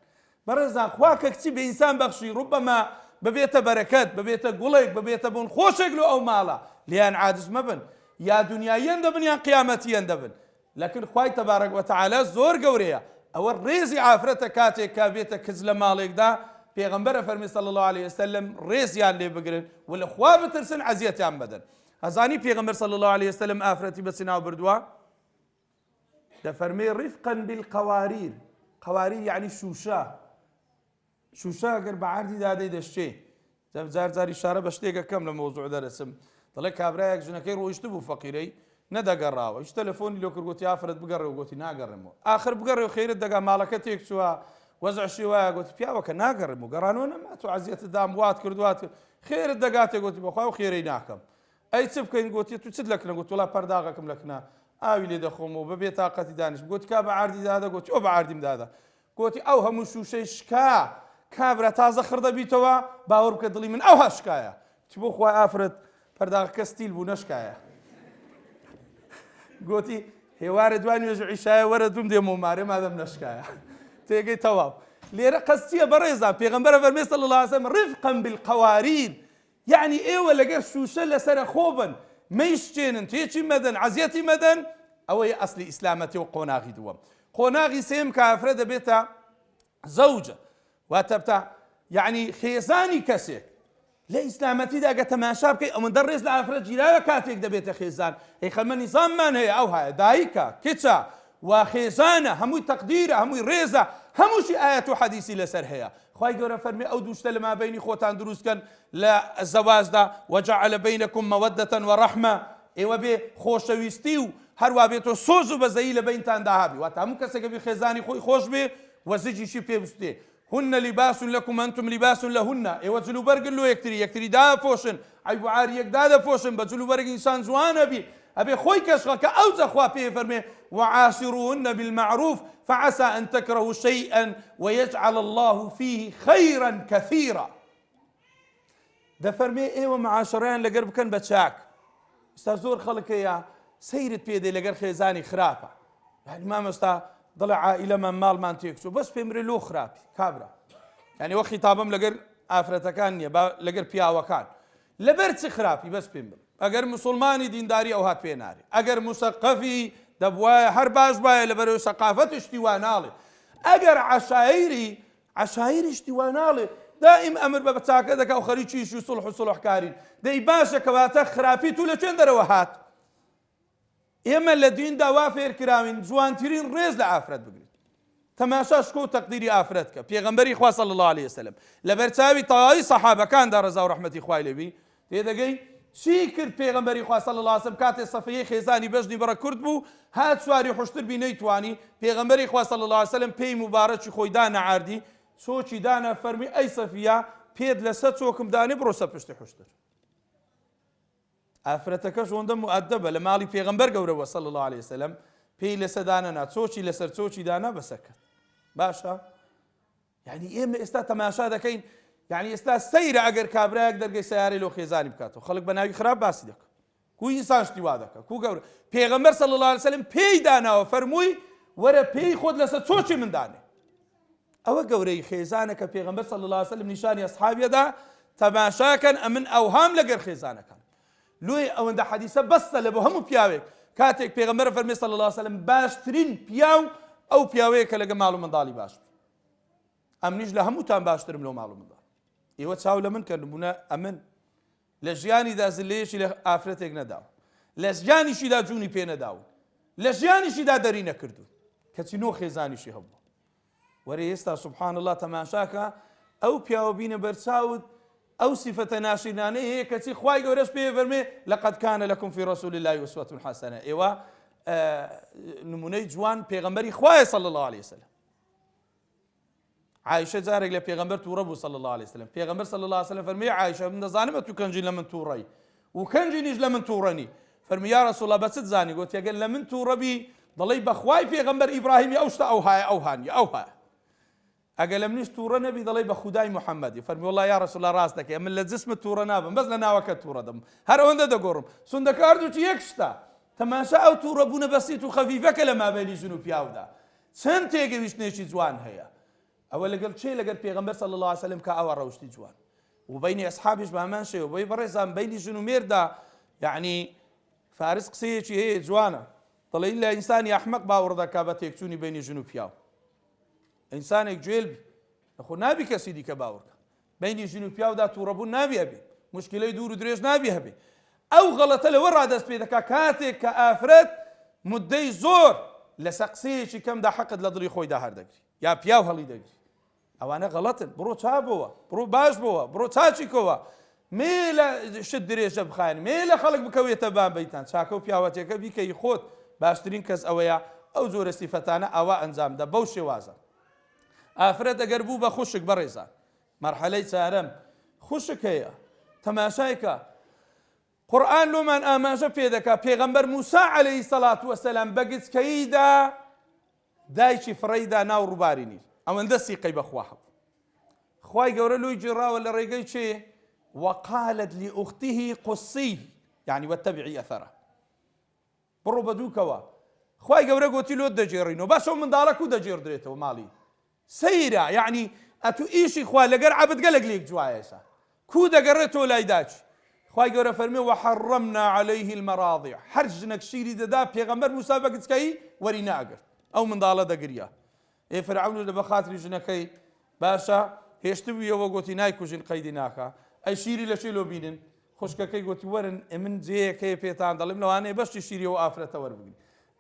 بەڕێزان خوا کە کچی بە ئینسان بەخشی ڕوبەما ببێتە بەرەکەت ببێتە گوڵێک ببێتە بوون خۆشێک لۆ ئەو ماڵە لیان عاجز مەبن یا دنیاییان دەبن یان قیامەتیان دەبن لەکن خوای تەبارەک وەتەعالا زۆر گەورەیە ئەوە ڕێزی ئافرەتە کاتێک کا بێتە کچ لە ماڵێکدا پێغەمبەرە فەرمی صلی الله عليه وسلم ڕێزیان لێ بگرن و لە خوا بترسن عەزیەتیان بدەن. ئەزانی پێغەمبەر صلی الله عليه وسلم ئافرەتی بەچی ناو بردووە؟ دەفەرمێ ڕیفقا بالقەواریر. قەواریر یعنی شوشە. شوشە ئەگەر بە عەردی دادەی دەشتێ. جار جاری شارە بە شتێکە کەم لە مۆزوع دەرەچم. دەڵێ کابرایەک ژنەکەی ڕۆیشت بوو فەقیرەی نەدەگەڕاوە. هیچ تەلەفۆنی لۆ کرد گوتی ئافرەت بگەڕێ و گوتی ناگەڕێمەوە. ئاخر بگەڕێ و خەیرت دەگا ماڵەکە تێک چووە وەزعشی وایە گوتی پیاوەکە ناگەڕێم و گەڕانەوە نەما تۆ عەزیەتت دام وات کردوات خێرت دەگاتێ گوتی بەخوا و خێرەی ناکەم. ئەی چ بکەین گوتی تو چت لەکنە گوت وڵا پەرداغەکەم لەکنە ئاوی لێ دەخۆمەوە بەبێ تاقەتی دانیش گوتی کا بە عەردی دادا گوتی ئەو بە عەردیم دادا گوتی ئەو هەموو شوشەی شکا کابرا تازە خڕ دەبیتەوە باوەڕ بکە دڵی من ئەوها شکایە چ بۆ خوای ئافرەت پەرداغەکە ستیل بوو نەشکایە. گوتی هێوارە دوای نوێژ عیشایە وەرە دوم دێمەوە مارێ مادەم نەشکایە تێگەی تەواو. لێرە قەستیە بەڕێزان پێغەمبەرە فەرمێ صلی الله عليه وسلم ڕفقا بالقەواریر یعنی ئێوە لەگەر شوشە لەسەرە خۆ بن مەیشتێنن تێچی مەدەن عەزیەتی مەدەن ئەوەیە ئەسلی ئیسلامەتی و قۆناغی دووەم. قۆناغی سێم کە ئافرە دەبێتە زەوجە واتە بتە یعنی خێزانی کەسێک لە ئیسلامەتیدا گە تەماشا بکەی ئەوەندە ڕێز لە ئافرەت گیراوە کاتێک دەبێتە خێزان. ئەی خەمە نیزاممان هەیە ئەو هەیە دایکە کچە وا خێزانە هەمووی تەقدیرە هەمووی ڕێزە هەمووشی ئاەت و حەدیسی لەسەر هەیە. خوای گەورە فەرمێ ئەو دووشتە لە مابەینی خۆتان دروستکەن لە زەواجدا وەجەعەلە بەینەکم مەوەدەتەن وەڕەحمە ئێوە بێ خۆشەویستی و هەروە بێتۆ سۆز و بەزەیی لە بەینتاندا هابی واتە هەموو کەسێکە بێ خێزانی خۆی خۆش بێ وەزجیشی پێ بستێ. هن لباس لكم أنتم لباس لهن ئێوە جلوبەرگن لۆ یەکتری دادەپۆشن عیب و عاری یەک دادەپۆشن بە جلوبەرگ ئینسان جوانە بی ئەبێ خۆی کەشخەکە ئەو جەخوا پێ فەرمێ وعاشروهن بالمعروف فعسى أن تكرهوا شيئا ويجعل الله فيه خيرا كثيرا. دەفەرمێ ئێوە معاشەڕەیان لەگەر بکەن بە چاک. ئێستا زۆر خەڵکەیە سەیرت پێدەی لەگەر خێزانی خراپە یعنی مامۆستا دڵە عائیلەمان ماڵمان تێکچوو بەس پێم بڵێ لۆ خراپی کابرا یعنی وە خیتابم لەگەر ئافرەتەکان نییە لەگەر پیاوەکان لەبەر چ خراپی بەس پێم بڵێ ئەگەر موسڵمانی دینداری ئەو هات پێ نارێ ئەگەر موسەقەفی دەبوایە هەر باش باە لەبەرەوەی سەقافەت شتی وا ناڵێ ئەگەر عەشایری شتی وا ناڵێ دائیم ئەمر بە چاکە دەکا و خەریکی و سڵح و سڵحکارین دەی باشە کەواتە خراپی تو لە چێن دەرەوە هات. ئێمە لە دیندا وا فێرکراوین جوانترین ڕێز لە ئافرەت بگرین تەماشا شکۆ و تەقدیری ئافرەت کە پێغەمبەری خوا صلی الله عليه وسلم لە بەرچاوی تەواوی سەحابەکاندا ڕەزا و ڕەحمەتی خوای لێبی تێدەگەی چی کرد پێغەمبەری خوا صلی الله عليه وسلم کاتێ سەفەیەی خێزانی بەژنی بەڕە کورد بوو هات سواری خوشتر بی نەیتوانی پێغەمبەری خوا صلی الله عليه وسلم پێی مبارەکی خۆی دانە عاردی چۆکی دانە فەرمی ئەی سەفیە پێت لەسەر چۆکم دانی بڕۆ سەر پشتی خوشتر. ئافرەتەکەش ئەوەندە مؤدەبە لە ماڵی پێغەمبەر گەورەوە صلی الله عليه وسلم پێی لەسەر دانەنا چۆکی لەسەر چۆکی دانا بەسەکە باشە. یعنی ئێمە ئێستا تەماشا دەکەین یعنی ئێستا سەیرە ئەگەر کابرایەک دەرگەی سەیارەی لۆ خێزانی بکاتەوە خەڵک بە ناوی خراپ باسی دەکات کو ئینسان شتی وا دەکات کو گەورە پێغەمبەر صلی الله عليه وسلم پێی داناوە فەرمووی وەرە پێی خۆت لەسەر چۆکی من دانێ. ئەوە گەورەی خێزانە کە پێغەمبەر صلی الله عليه وسلم نیشانی ئەسحابیەدا تەماشاکەن ئەمن ئەوهام لەگەر خێزانەکان لۆی ئەوەندە حەدیسە بەستە لە بۆ هەموو پیاوێک کاتێک پێغەمبەر فەرمێ صلی الله عليه وسلم باشترین پیاو ئەو پیاوەیە کە لەگە ماڵ و منداڵی باش ئەمنیش لە هەمووتان باشترم لەو ماڵ و منداڵ. ئێوە چاو لە من کردبوونە ئەمن لە ژیانیدا زلەیەکی لە ئافرەتێک نەداوە لە ژیانیشیدا جوونی پێ نەداون لە ژیانیشیدا دەری نەکردوون کەچی نۆ خێزانیشی هەبوو. وەرە ئێستا سوبحان الله تەماشاکە ئەو پیاوە بینە بەرچاوت ئەو سیفەتە ناشرینانەی هەیە کەچی خوای گەورەش پێ فەرمێ لەقەد کانە لەکم فی ڕەسوول الله ئوسوەة حەسەنە. ئێوە نمونەی جوان پێغەمبەری خوایە صلی الله عليه وسلم. عایشە جارێک لە پێغەمبەر تووڕە بوو صلی الله عليه وسلم پێغەمبەر صلی الله عليه وسلم فەرمێ عایشە من دەزانم تو کەنجی لە من تووڕەی و کەنجینیش لە من تووڕەنی فەرمی یا رەسوڵ الله بە چت زانی گوتی ئەگەر لە من تووڕەبی دەڵێی بەخوای پێغەمبەر ئیبراهیمی ئەو شتە ئەو هایە ئەو هانیە ئەو هایە ئەگەر لە منیش تووڕە نەبی دەڵێی بە خودای محەممەدی فەرمی والله یا رەسوڵ الله ڕاست دەکەی من لە جسمت تووڕە نابم بەس لە ناوەکە تووڕە دەم هەر ئەوەندە دەگۆڕم سوندەکە هەردووکی یەک شتە تەماشا ئەو تووڕە بوونە بەسیت و خەفیفەکە لە مابەینی ژن و پیاودا چەند تێگەویشتنێکی جوان هەیە. ئەوە لەگەڵ چێ لەگەر پێغەمبەر صلی الله عليه وسلم کە ئەوە ڕەوشتی جوان و بینی ئەسحابیش بەمان شێوە بۆی بەڕێزان بینی ژن و مێردا یعنی فارس قسەیەکی هەیە جوانە دەڵێ لە ئینسانی ئەحمەق باوەڕ دەکا بە تێکچوونی بینی ژن و پیاو. ئینسانێک جوێل خۆ نابی کەسی دیکە باوەڕکە بینی ژن و پیاودا تووڕەبوون نابی هەبێ مشکلەی دوور و درێژ نابی هەبێ ئەو غەڵەتە لەوە ڕادەست پێ دەکا کاتێک کە ئافرەت مدەی زۆر لە سەقسەیەکی کەمدا حەقت لە دڵی خۆیدا هەردەگری یا پیاو هەڵی دەگری ئەوانە غەڵەتن بڕۆ چابەوە بڕۆ باش بەوە بڕۆ چاچیکەوە مێ لە شت درێژە بخایەن مێ لە خەڵک بکەوێتە بان بەیتان چاکە و پیاوەتێکە بیکەی خۆت باشترین کەس ئەوەیە ئەو جۆرە سیفەتانە ئەوە ئەنجام دە بەو شێوازە ئافرەت ئەگەر بوو بە خوشک بەڕێزان مەرحەلەی چارەم خوشک هەیە تەماشایکە قورئان لۆمان ئاماژە پێ دەکا پێغەمبەر موسا عەلەیهی سەڵات وەسەلام بە گچکەییدا دایکی فڕەیدا ناو ڕووباری نیل ئەوەندە سیقەی بەخوا هەبوو خوای گەورە لۆی جێڕاوە لە ڕێگەی چێ وقالت لأخته قصيه يعني واتبعي أثره بڕۆ بە دووکەوە خوای گەورە گوتی لۆت دەجێڕینەوە باشەو منداڵەک و دەجێڕدرێتەوە ماڵی سەیرە یعنی ئەتو ئیشی خوا لەگەر عەبد گەلێک لێک جوایە ئێستا کو دەگەڕێتەوە لای داچی خوای گەورە فەرمێ وحەڕەمنا عەلەیه المەڕاضع هەر ژنێک شیری دەدا پێغەمبەر موسا بە گچکەی وەری ناگرت ئەو منداڵە دەگریا ئێ فەرعەون لە بەخاتری ژنەکەی باشە هێشتبوویەوە گوتی نایکوژین قەیدی ناکە ئەی شیری لە چێ لۆ بینن خوشکەکەی گوتی وەرن من جێیەکەی پێتان دەڵێم لەوانەیە بەشتی شیریەوە ئافرەتە وەربگرین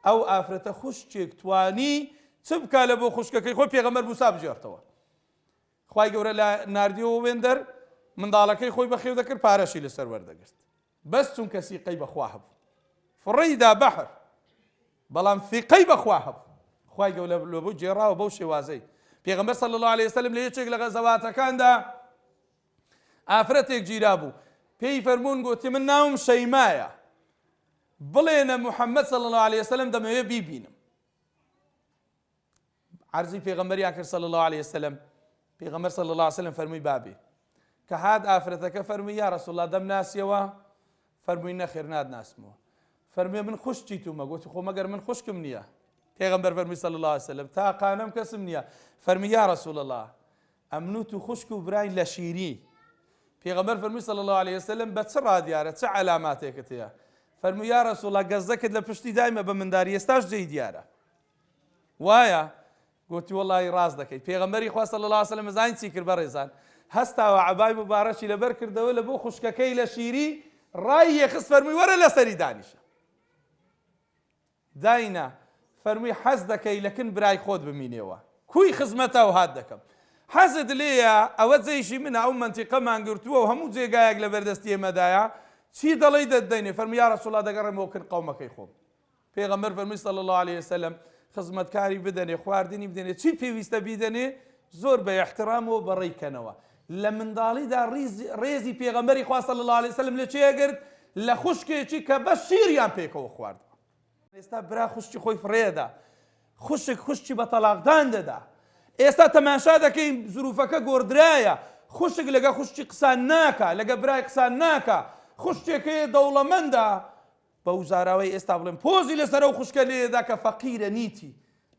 ئەو ئافرەتە خوشکێک توانی چ بکا لە بۆ خوشکەکەی خۆی پێغەمبەر موسا بژێڕتەوە خوای گەورە لە ناردیەوە وێندەر منداڵەکەی خۆی بەخێو دەکرد پارەشی لەسەر وەردەگرت بەس چونکە سیقەی بەخوا هەبوو فڕەیدا بەحر بەڵام فیقەی بەخوا هەبوو خوای گەورە لە بۆ جێڕاوە بەو شێوازەی پێغەمبەر صلی الله علیه وسلم لە یەکێک لە غەزەواتەکاندا ئافرەتێک گیرا بوو پێی فەرموون گوتی من ناوم شەیمایە بڵێنە محەممەد صلی الله علیه وسلم دەمەوێت بیبینم عەرزی پێغەمبەریان کرد صلی الله علیه وسلم پێغەمبەر صلی الله علیه وسلم فەرمووی بابێ کە هات ئافرەتەکە فەرمووی یا رەسوڵ الله دەم ناسیەوە فەرمووی نەخێر نادناسمەوە فەرمووی من خوشکی تومە گوتی خۆ مەگەر من خوشکم نییە پێغەمبەر فەرمووی صلی الله علیه وسلم تا قانەم کەسم نییە فەرمووی یا رەسوڵ الله ئەمنوت و خوشک و براین لە شیری پێغەمبەر فەرمووی صلی الله علیه وسلم بە چ ڕادیارە چ عەلاماتێکت هەیە فەرمووی یا رەسوڵ الله گەزەکت لە پشتی دایمە بە منداری ئێستاش جێی دیارە وایە گوتی وەڵڵی ڕاست دەکەیت پێغەمبەری خوا صلی الله علیه وسلم زانی چی کرد بەڕێزان هەستاوە عەبای مبارەکی لەبەر کردەوە لە بۆ خوشکەکەی لە شیری ڕای یەخست فەرمووی وەرە لەسەری دانیشە داینا فەرمووی حەز دەکەی لەکن برای خۆت بمینێەوە کوی خزمەتە و هات دەکەم حەزت لێیە ئەوە جێیشی منە ئەو مەنتیقەمان گرتووە و هەموو جێگایەک لە بەردەستی ئێمەدایە چی دەڵێی دەدەینێ فەرمووی یا رەسوڵ الله دەگەڕێمەوە کرد قەومەکەی خۆم پێغەمبەر فەرمووی صلی الله علیه وسلم خزمەتکاری بدەنێ خواردنی بدەنێ چی پێویستە بیدەنێ زۆر بە احترامەوە بەڕێکەنەوە لە منداڵیدا ڕێزی پێغەمبەری خوا صلی الله علیه وسلم لە چێگرت لە خوشکێکی کە بە شیریان پێکەوە خوارد ئێستا برا خوشکی خۆی فڕێدا خوشکی بە تەلاقدان دەدا ئێستا تەماشا دەکەین زروفەکە گۆڕدرایە خوشک لەگە خوشکی قسان ناکە لەگە برای قسان ناکە خوشتێکەیە دەوڵەمەندە بە وزاراوەی ئێستا بڵێن پۆزی لەسەر ئەو خوشکە لێدا کە فەقیرە نیتی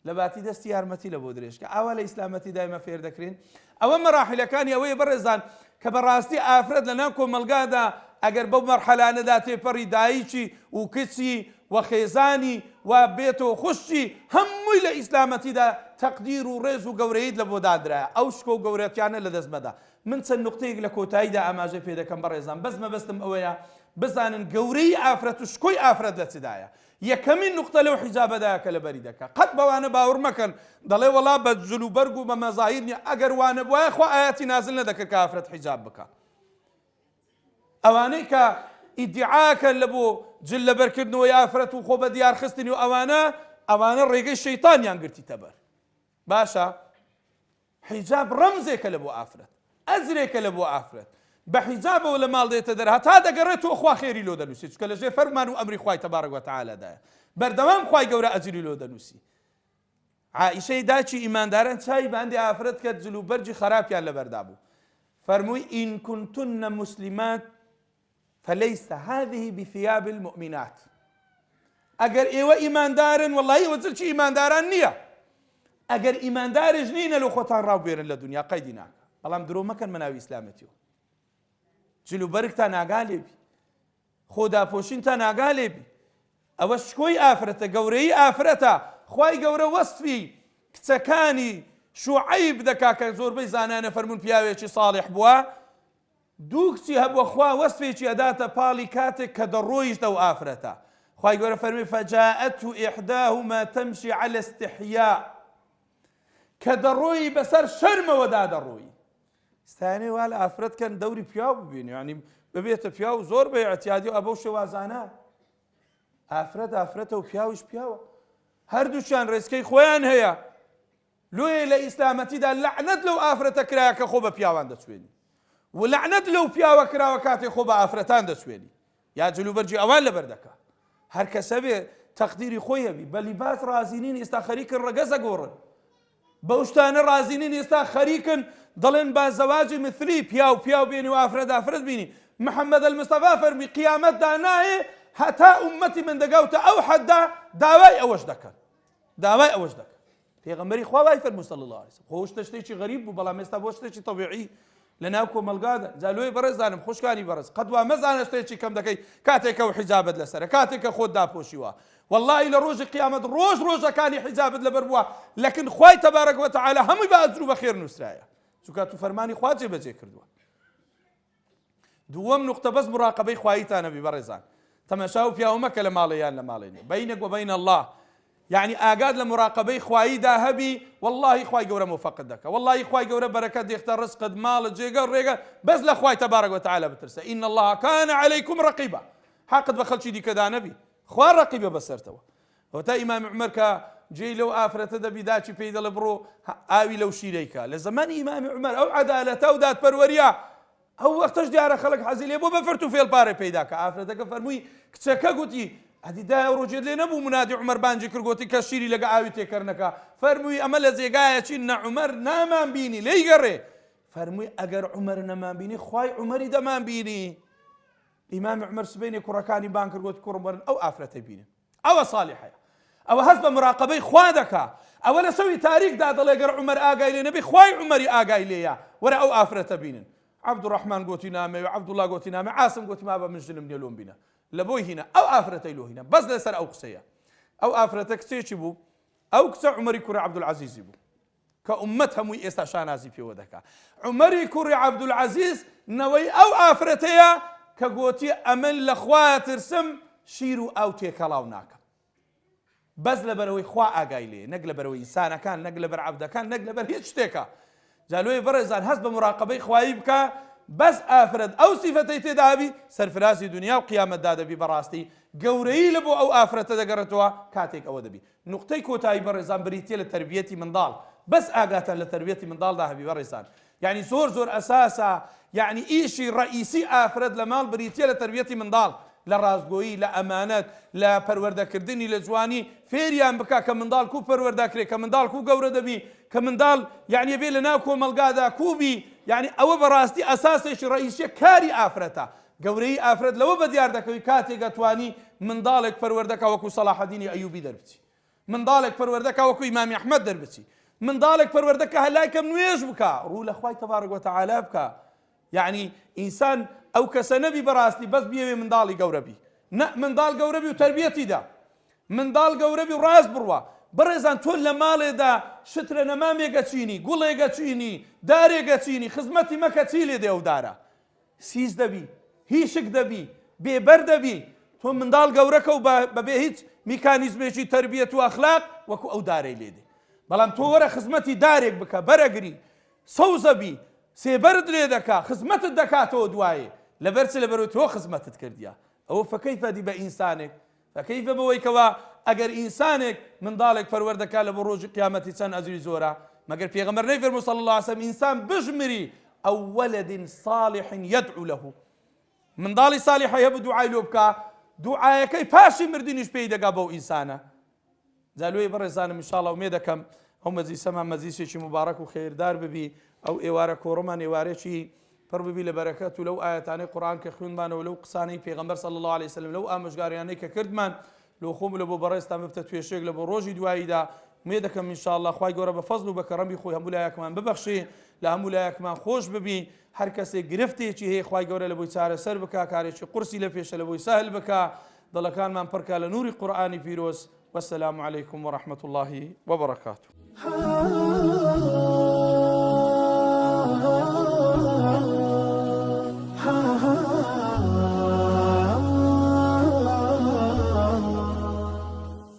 لە باتی دەستی یارمەتی لە بۆ درێژکە ئەوە لە ئیسلامەتی دایمە فێر دەکرێن ئەوە مەراحیلەکانی ئەوەیە بەڕێزان کە بەڕاستی ئافرەت لە ناو کۆمەلگادا ئەگەر بەو مەرحەلانەدا تێپەڕی دایکی و کچی و خێزانی و بێتەوە خوشتی هەمووی لە ئیسلامەتیدا تەقدیر و ڕێز و گەورەیت لە بۆ دادرایە ئەو شکۆ و گەورەتیانە لە دەستمەدا من چەند نوقتەیەک لە کۆتاییدا ئاماژە پێ دەکەم بەڕێزان بەس مەبەستم ئەوەیە بزانن گەورەی ئافرەت و شکۆی ئافرەت لە چدایە یەکەمین نوقتە لەو حیجابەدایە کە لەبەری دەکا قەت بەوانە باوەڕ مەکەن دەڵێ وەڵا بە جلوبەرگ و بە مەزاهیر نییە ئەگەر وانە بوایە خوا ئاەتی نازل نەدەکرد کە ئافرەت حیجاب بکە ئەوانەی کە ئیدعاکەن لە بۆ جل لەبەرکردنەوەی ئافرەت و خۆ بە دیارخستنی و ئەوانە ڕێگەی شەیتانیان گرتیتە بەر باشە حیجاب ڕەمزێکە لە بۆ ئافرەت ئەزرێکە لە بۆ ئافرەت بە حیجابەوە لە ماڵ دێتە دەر هەتا دەگەڕێتەوە خوا خێری لۆ دەنووسی چکە لەژێر فەرمان و ئەمری خوای تەبارەک و تەعالادایە بەردەوام خوای گەورە ئەجری لۆ دەنووسی عائیشەی داچی ئیمانداران چای باندی ئافرەت کە جلوبەرجی خراپیان لەبەردا بوو فەرمووی ئین كنتن مسلمات فليس هذه بثياب المؤمنات ئەگەر ئێوە ئیماندارن وەڵڵاهی ئێوە جلکی ئیمانداران نییە ئەگەر ئیماندارش نینە لە خۆتان ڕاوبێرن لە دنیا قەیدی ناکە بەڵام درۆ مەکەن مەناوی ئیسلامەتیەوە جلوبەرگتان ناگا لێبی خۆداپۆشینتان ناگا لێبی ئەوە شکۆی ئافرەتە گەورەی ئافرەتە خوای گەورە وەسفی کچەکانی شوعیب دەکا کە زۆربەی زانانە فەرمون پیاوێکی صالح بووە دوو کچی هەبووە خوا وەسفێکی ئەداتە پاڵی کاتێک کە دەڕۆیشتە و ئافرەتە خوای گەورە فەرمووی فەجاءته إحداهما تمشي على استحياء کە دەڕۆی بەسەر شەرمەوەدا دەڕۆی ستانێ وا لە ئافرەت کەن دەوری پیاو ببین یعنی ببێتە پیاو زۆر بە اعتیادی و ئەبەو شێوازانە ئافرەتە و پیاویش پیاوە هەردووچیان ڕێسکەی خۆیان هەیە لۆیە لە ئیسلامەتیدا لەعنەت لەو ئافرەتە کرایە کە خۆ بە پیاوان دەسوێنی و لەعنەت لەو پیاوە کراوە کاتێک خۆ بە ئافرەتان دەسوێنی یا جلوبەرجی ئەوان لەبەر دەکا هەر کەسە بێ تەقدیری خۆی هەبی بە لیباس ڕازینین ئێستا خەریکن ڕەگەز ئەگۆڕن بەو شتانە ڕازینین ئێستا خەریکن دەڵێن با زەواجی مثلی پیاو بێنی و ئافرەت بینی محەممەد المستەفا فەرمی قیامەتدا نایێ هەتا ئومەتی من دەگەوتە ئەو حەددا داوای ئەوەش دەکەن پێغەمبەری خوا وای فەرمووی صلی الله علیه وسلم خۆ شتێکی غەریب بوو بەڵام ئێستا بۆ شتێکی طەبیعی لەناو کۆمەلگادا جا لۆی بەڕێزانم خوشکانی بەڕێز قەت وا مەزانە شتێکی کەم دەکەی کاتێکە و حیجابت لەسەرە کاتێکە خۆت داپۆشیوە والله لە ڕۆژی قیامەت ڕۆژەکانی حیجابت لەبەر بووە لەکن خوای تەبارەک وتەعالە هەمووی بە ئەجر و بەخێر نووسرایە چونکە تو فەرمانی خوا جێبەجێ کردووە دووەم نوقتە بەس مراقەبەی خواییتانە بی بەڕێزان تەماشا و پیاو مەکە لە ماڵەیان لە ماڵێنێ بەینەک وبەین الله يعني ئاگاد لە مراقەبەی خواییدا هەبی والله خوای گەورە موفقت دەکە والله خوای گەورە بەرەکەت دێختە ڕزقت ماڵت جێگە ڕێگە بەس لە خوای تەبارەک وتەعالە بترسە إن الله كان عليكم رقيبا حقت بە خەڵکی دیکەدا نەبی خوا ڕەقیبە بەسەرتەوە وەتا ئیمام عومەر کە جێی لەو ئافرەتە دەبی داچی پێی دەڵێ بڕۆ ئاوی لەو شیرەیکە لە زەمانی ئیمامی عومەر ئەو عەدالەتە و دادپەروەریە ئەو وەختەش دیارە خەڵک حەزی لێ بۆ بە فرت و فێڵپارێ پەیدا کە ئافرەتەکە فەرمووی کچەکە گوتی ئەدیدا ڕۆژێت لێ نەبوو منادی عومەر بانجی کرد گوتی کە شیری لەگە ئاوی تێکردنەکە فەرمووی ئەمە لە جێگایەکی نە عومەر نامان بینی لێی گەڕێ فەرمووی ئەگەر عومەر نەمان بینی خوای عومەری دەمان بینی ئیمامی عومەر سبەینێ کوڕەکانی بان کرد گوتی کوڕم وەرن ئەو ئافرەتەی بینن ئەوە صالحەیە ئەوە هەست بە مراقەبەی خوا دەکا ئەوە لە سەوی تاریکدا دەڵێ گەر عومەر ئاگای لێ نەبی خوای عومەری ئاگای لێیە وەرە ئەو ئافرەتە بینن عەبدوڕەحمان گوتی نامەوێ عەبدوڵڵا گوتی نامێ عاسم گوتی ما بە من ژنم نییە لۆم بینە لە بۆی هینە ئەو ئافرەتەی لۆ هینە بەس لەسەر ئەو قسەیە ئەو ئافرەتە کچێکی بوو ئەو کچە عومەری کوڕی عەبدولعەزیزی بوو کە ئومەت هەمووی ئێستا شانازی پێوە دەکا عومەری کوڕی عەبدولعەزیز نەوەی ئەو ئافرەتەیە کە گوتی ئەمن لە خوا ترسم شیر و ئاو تێکەڵاو ناکەم بەس لەبەرەوەی خوا ئاگای لێ نەک لەبەرەوەی ئینسانەکان نەک لەبەر عەبدەکان نەک لەبەر هیچ شتێکە جا لۆی بەڕێزان هەست بە مراقەبەی خوایی بکە بەس ئافرەت ئەو سیفەتەی تێدابی سەرفراسی دنیا و قیامەتدا دەبی بەڕاستی گەورەی لە بۆ ئەو ئافرەتە دەگەڕێتەوە کاتێک ئەوە دەبی نوقتەی کۆتایی بەڕێزان بریتیە لە تەربیەتی منداڵ بەس ئاگاتان لە تەربیەتی منداڵدا هەبی بەڕێزان یعنی زۆر ئەساسە یعنی ئیشی ڕئیسی ئافرەت لە ماڵ بریتیە لە تەربیەتی منداڵ لە ڕازگۆیی لە ئەمانەت لە پەروەردەکردنی لە جوانی فێریان بکە کە منداڵ کو پەروەردەکرێت کە منداڵ کو گەورە دەبی کە منداڵ یعنی بێ لە ناو کۆمەلگادا کوبی یعنی ئەوە بەڕاستی ئەساسێکی ڕئیسیە کاری ئافرەتە گەورەی ئافرەت لەوە بە دیار دەکەوی کاتێک دەتوانی منداڵێک پەروەردەکە وەکو سەلاحەدینی ئەیوبی دەربچی منداڵێک پەروەردەکە وەکو ئیمامی ئەحمەد دەربچی منداڵێک پەروەردەکە هەلای کەم نوێژ بکە ڕوو لە خوای تەبارەک وتەعالە بکە یعنی ئینسان ئەو کەسە نەبی بەڕاستی بەس بێوێ منداڵی گەورە بی نە منداڵ گەورە بی و تەربیەتیدا منداڵ گەورە بی و ڕاست بڕوە بەڕێزان تۆ لە ماڵێدا شترە نەمامێگە چینی گوڵێگە چینی دارێگە چینی خزمەتی مەکە چی لێ دێ ئەو دارە سیز دەبی هیشک دەبی بێبەر دەبی تۆ منداڵ گەورەکە و بەبێ هیچ میکانیزمێکی تەربیەت و ئەخلاق وەکو ئەو دارەی لێ دێ بەڵام تۆ وەرە خزمەتی دارێک بکە بەرەگری سەوزەبی سێبەرت لێ دەکا خزمەتت دەکاتەوە دوایێ لەبەرچ لەبەرەوەی تۆ خزمەتت کردیە ئەوە فەکەیفە دی بە ئینسانێک فەکەیفە بەوەی کەوا ئەگەر ئینسانێک منداڵێک پەروەردەکە لە بۆ ڕۆژی قیامەتی چەند ئەجری زۆرە مەگەر پێغەمبەر نەیفەرمووی صلی الله علیه وسلم ئینسان بژمری ئەو وەلد صالح يدعو له منداڵی صالح هەیە بە دوعای لۆ بکە دوعایەکەی پاشی مردنیش پێی دەگا بەو ئینسانە جا لۆی بەڕێزانم ئینشاءڵڵا ومێ دەکەم ئەو مەجلیسەمان مەجلیسێکی مبارەک و خێردار ببی ئەو ئێوارە کۆڕەمان ئێوارێکی پڕ ببی لە بەرەکەت و لەو ئاەتانەی قورئان کە خوێنمانەوە لەو قسانەی پێغەمبەر صلی الله علیه وسلم لەو ئامۆژگاریانەی کە کردمان لۆ خۆم لە بۆ بەڕێستان ببتە توێشێک لە بۆ ڕۆژی دواییدا ومێ دەکەم ئینشاءڵڵا خوای گەورە بە فەزڵ و بە کەڕەمی خۆی هەموو لایەکمان ببەخشێ لە هەموو لایەکمان خۆش ببی هەر کەسێک گرفتێکی هەیە خوای گەورە لە بۆی چارەسەر بکە کارێکی قورسی لە پێشە لە بۆی سەهل بکە دڵەکانمان پڕکە لە نووری قورئانی پیرۆز والسلام عليكم ورحمة الله وبركاته